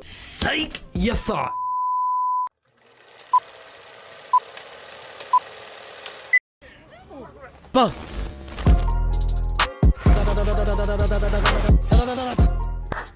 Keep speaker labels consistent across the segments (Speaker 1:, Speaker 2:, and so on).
Speaker 1: Psych, you thought. Buh.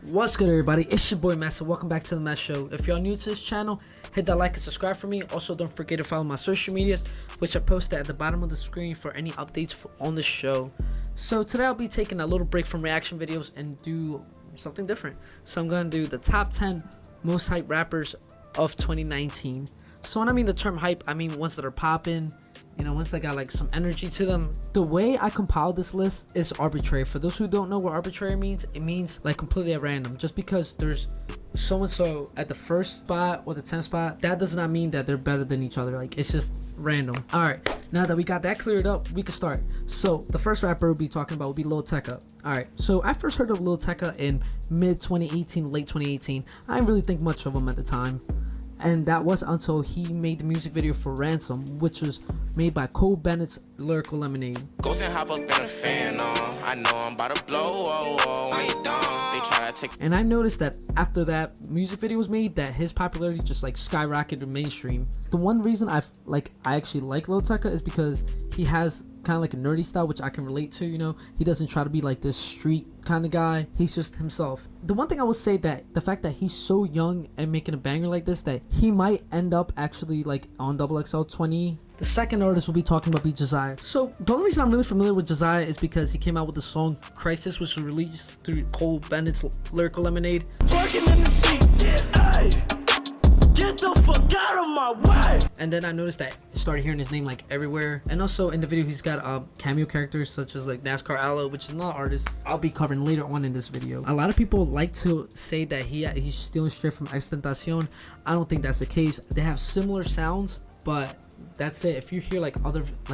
Speaker 1: What's good, everybody? It's your boy Mess, and welcome back to the Mess Show. If y'all new to this channel, hit that like and subscribe for me. Also, don't forget to follow my social medias, which I posted at the bottom of the screen for any updates on the show. So today I'll be taking a little break from reaction videos and do something different. So I'm going to do the top 10 most hype rappers of 2019. So when I mean the term hype, I mean ones that are popping, you know, ones that got like some energy to them. The way I compiled this list is arbitrary. For those who don't know what arbitrary means, it means like completely at random. Just because there's so and so at the first spot or the 10th spot, that does not mean that they're better than each other. Like, it's just random. All right, now that we got that cleared up, we can start. So the first rapper we'll be talking about will be Lil Tecca. All right, so I first heard of Lil Tecca in mid 2018, late 2018. I didn't really think much of him at the time, and that was until he made the music video for Ransom, which was made by Cole Bennett's Lyrical Lemonade.
Speaker 2: Goes and hop up in a fan on. I know I'm about to blow. Ain't done. They try to take.
Speaker 1: And I noticed that after that music video was made, that his popularity just like skyrocketed mainstream. The one reason I actually like Lil Tecca is because he has kind of like a nerdy style, which I can relate to. You know, he doesn't try to be like this street kind of guy. He's just himself. The one thing I will say, that the fact that he's so young and making a banger like this, that he might end up actually like on XXL 20. The second artist we'll be talking about be Jasiah. So the only reason I'm really familiar with Jasiah is because he came out with the song Crisis, which was released through Cole Bennett's Lyrical Lemonade.
Speaker 3: In the seats, hey, get the fuck out of my way.
Speaker 1: And then I noticed that I started hearing his name like everywhere. And also in the video, he's got cameo characters such as like Nascar Aloe, which is another artist I'll be covering later on in this video. A lot of people like to say that he's stealing straight from XXXTentacion. I don't think that's the case. They have similar sounds, but that's it. If you hear like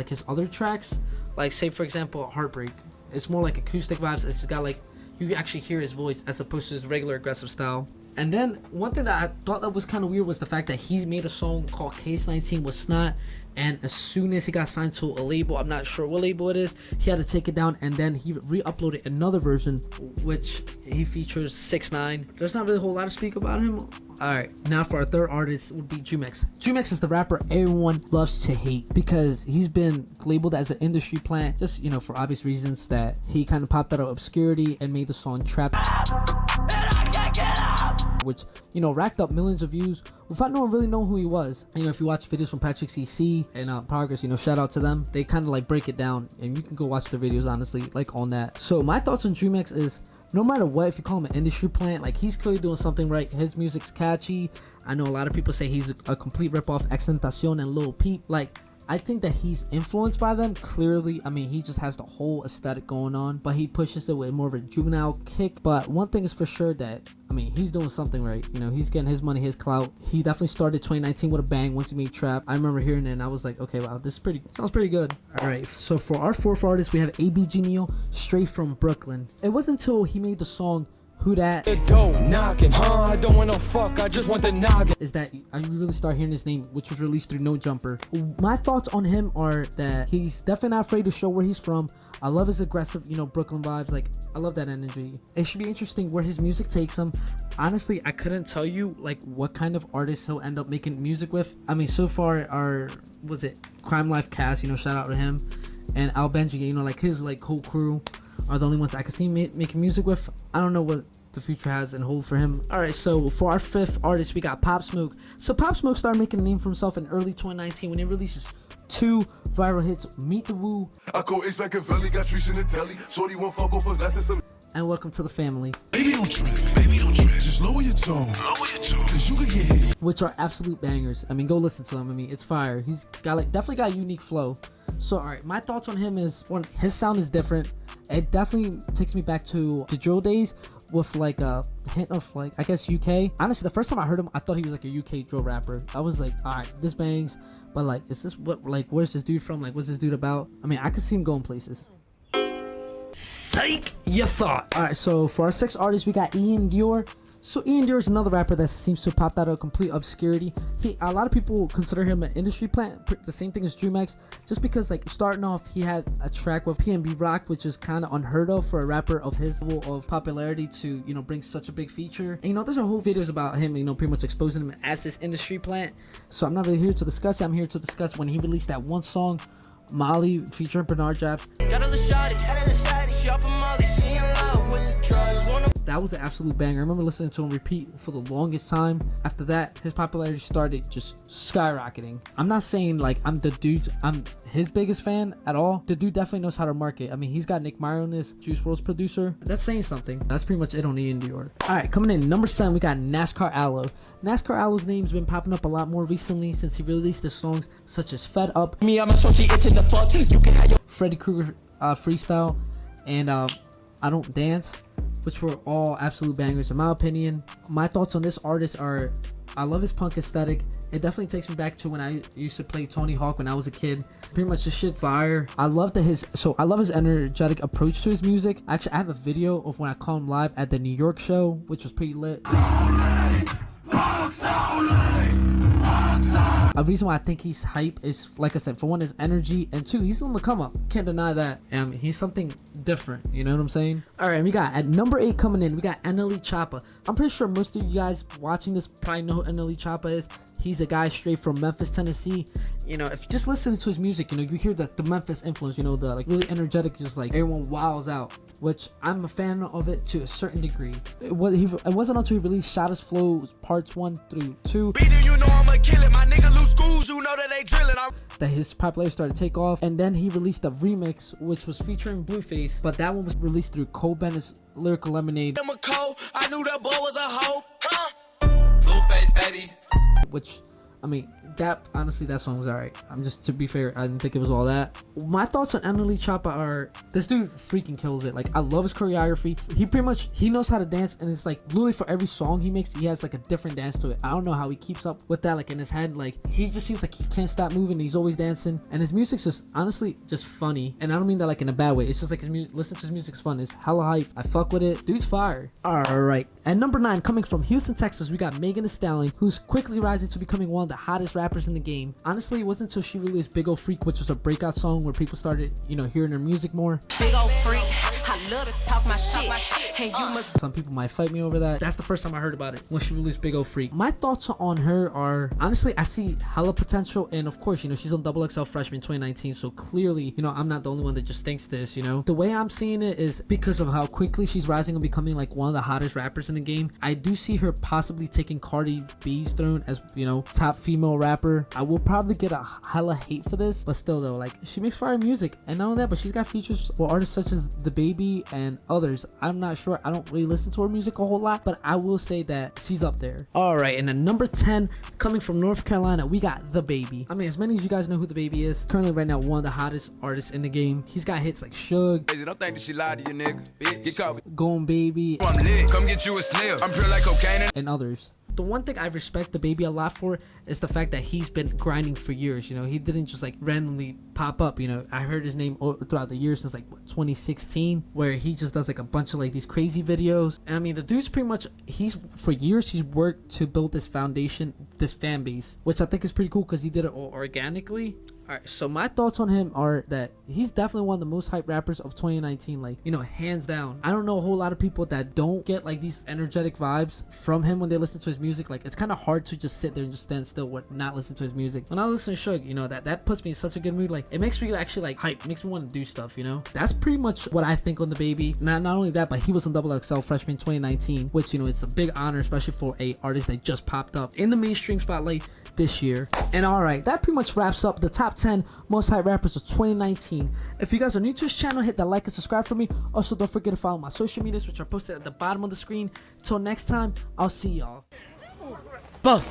Speaker 1: his other tracks, like say for example Heartbreak, it's more like acoustic vibes. It's just got like, you can actually hear his voice as opposed to his regular aggressive style. And then one thing that I thought that was kind of weird was the fact that he's made a song called Case 19 with Snot, and as soon as he got signed to a label, I'm not sure what label it is, he had to take it down, and then he re-uploaded another version which he features 6ix9ine. There's not really a whole lot to speak about him. Alright, now for our third artist would be Jumex. Jumex is the rapper everyone loves to hate because he's been labeled as an industry plant, just, you know, for obvious reasons, that he kind of popped out of obscurity and made the song Trap, which, you know, racked up millions of views without no one really knowing who he was. You know, if you watch videos from Patrick CC and Progress, you know, shout out to them. They kind of like break it down, and you can go watch their videos, honestly, like on that. So my thoughts on Jumex is, no matter what, if you call him an industry plant, like, he's clearly doing something right. His music's catchy. I know a lot of people say he's a complete ripoff XXXTentacion and Lil Peep. Like, I think that he's influenced by them, clearly. I mean, he just has the whole aesthetic going on, but he pushes it with more of a juvenile kick. But one thing is for sure, that, I mean, he's doing something right. You know, he's getting his money, his clout. He definitely started 2019 with a bang once he made Trap. I remember hearing it and I was like, okay, wow, this sounds pretty good. All right, so for our fourth artist, we have ABG Neal, straight from Brooklyn. It wasn't until he made the song Who Dat
Speaker 3: Knocking, I don't want no fuck, I just want the noggin.
Speaker 1: is that I really start hearing his name, which was released through No Jumper. My thoughts on him are that he's definitely not afraid to show where he's from. I love his aggressive, you know, Brooklyn vibes. Like, I love that energy. It should be interesting where his music takes him. Honestly, I couldn't tell you like what kind of artists he'll end up making music with. I mean, so far Crime Life cast, you know, shout out to him, and Al Benji, you know, like his like whole crew are the only ones I could see making music with. I don't know what the future has in hold for him. All right, so for our fifth artist, we got Pop Smoke. So Pop Smoke started making a name for himself in early 2019 when he releases 2 viral hits, Meet the Woo and Welcome to the Family.
Speaker 4: Baby don't trip, just lower your tone, cause you can get hit.
Speaker 1: Which are absolute bangers. I mean, go listen to him. I mean, it's fire. He's got like, definitely got a unique flow. So all right, my thoughts on him is, one, his sound is different. It definitely takes me back to the drill days with like a hint of like, I guess, UK. Honestly, the first time I heard him, I thought he was like a UK drill rapper. I was like, all right, this bangs, but like, is this what, like, where's this dude from? Like, what's this dude about? I mean, I could see him going places. Psych, you thought. All right, so for our sixth artist, we got Iann Dior. So Iann Dior is another rapper that seems to have popped out of complete obscurity. A lot of people consider him an industry plant, the same thing as Jumex, just because like starting off he had a track with PNB Rock, which is kind of unheard of for a rapper of his level of popularity to, you know, bring such a big feature. And you know, there's a whole videos about him, you know, pretty much exposing him as this industry plant. So I'm not really here to discuss it. I'm here to discuss when he released that one song, Molly, featuring Bernard Japs. That was an absolute banger. I remember listening to him repeat for the longest time. After that, his popularity started just skyrocketing. I'm not saying like I'm his biggest fan at all. The dude definitely knows how to market. I mean, he's got Nick Meyer on this, Juice WRLD's producer. That's saying something. That's pretty much it on Iann Dior. All right, coming in number 7, we got Nascar Aloe. Nascar Aloe's name's been popping up a lot more recently since he released his songs such as Fed Up,
Speaker 3: Me, I'm a so she itching the fuck. You can have your
Speaker 1: Freddy Krueger freestyle, and I Don't Dance, which were all absolute bangers in my opinion. My thoughts on this artist are, I love his punk aesthetic. It definitely takes me back to when I used to play Tony Hawk when I was a kid. Pretty much this shit's fire. I love his energetic approach to his music. Actually, I have a video of when I caught him live at the New York show, which was pretty lit. A reason why I think he's hype is, like I said, for one, his energy, and two, he's on the come up. Can't deny that. He's something different. You know what I'm saying? All right, we got at number 8 coming in, we got NLE Choppa. I'm pretty sure most of you guys watching this probably know who NLE Choppa is. He's a guy straight from Memphis, Tennessee. You know, if you just listen to his music, you know, you hear the Memphis influence, you know, the like really energetic, just like everyone wows out, which I'm a fan of it to a certain degree. It wasn't until he released Shot His Flows Parts 1 through 2
Speaker 3: you know I'ma kill it. My nigga lose schools, you know that they drilling.
Speaker 1: that his popularity started to take off. And then he released a remix, which was featuring Blueface, but that one was released through Cole Bennett's Lyrical Lemonade,
Speaker 3: I'm a cold. I knew that boy was a hoe.
Speaker 2: Blueface, baby.
Speaker 1: which, I mean, that honestly, that song was alright. I'm just, to be fair, I didn't think it was all that. My thoughts on NLE Choppa are, this dude freaking kills it. Like, I love his choreography. He knows how to dance, and it's like literally for every song he makes, he has like a different dance to it. I don't know how he keeps up with that, like in his head. Like, he just seems like he can't stop moving. He's always dancing, and his music's just honestly just funny. And I don't mean that like in a bad way. It's just like his music. Listen to his music's fun. It's hella hype. I fuck with it. Dude's fire. All right. At number 9, coming from Houston, Texas, we got Megan Thee Stallion, who's quickly rising to becoming one of the hottest rappers in the game. Honestly, it wasn't until she released Big Ol' Freak, which was a breakout song where people started, you know, hearing her music more.
Speaker 5: Big old freak, I love to talk my shit, and you must.
Speaker 1: Some people might fight me over that. That's the first time I heard about it, when she released Big Ol' Freak. My thoughts on her are, honestly, I see hella potential, and of course, you know, she's on XXL Freshman 2019, so clearly, you know, I'm not the only one that just thinks this, you know. The way I'm seeing it is because of how quickly she's rising and becoming like one of the hottest rappers in the game. I do see her possibly taking Cardi B's throne as, you know, top female rapper. I will probably get a hella hate for this, but still though, like, she makes fire music, and not only that, but she's got features for artists such as DaBaby and others. I'm not sure, I don't really listen to her music a whole lot, but I will say that she's up there. All right, and at number 10, coming from North Carolina, we got DaBaby. I mean, as many of you guys know who DaBaby is, currently right now one of the hottest artists in the game. He's got hits like Suge,
Speaker 2: Don't think that she lied to you, nigga. Bitch, get caught.
Speaker 1: Going Baby,
Speaker 2: I'm lit. Come get you a sniff. I'm pure like cocaine.
Speaker 1: and others. The one thing I respect DaBaby a lot for is the fact that he's been grinding for years. You know, he didn't just like randomly pop up. You know, I heard his name throughout the years since like 2016, where he just does like a bunch of like these crazy videos. And I mean, the dude's pretty much, for years he's worked to build this foundation, this fan base, which I think is pretty cool because he did it all organically. Alright, so my thoughts on him are that he's definitely one of the most hyped rappers of 2019, like, you know, hands down. I don't know a whole lot of people that don't get like these energetic vibes from him when they listen to his music. Like, it's kind of hard to just sit there and just stand still with not listen to his music. When I listen to Suge, you know, that puts me in such a good mood. Like, it makes me actually like hype, makes me want to do stuff, you know. That's pretty much what I think on DaBaby. Not only that, but he was on XXL Freshman 2019, which, you know, it's a big honor, especially for a artist that just popped up in the mainstream spotlight this year. And alright, that pretty much wraps up the top 10 most hyped rappers of 2019. If you guys are new to this channel, hit that like and subscribe for me. Also, don't forget to follow my social medias, which are posted at the bottom of the screen. Till next time, I'll see y'all. Boom.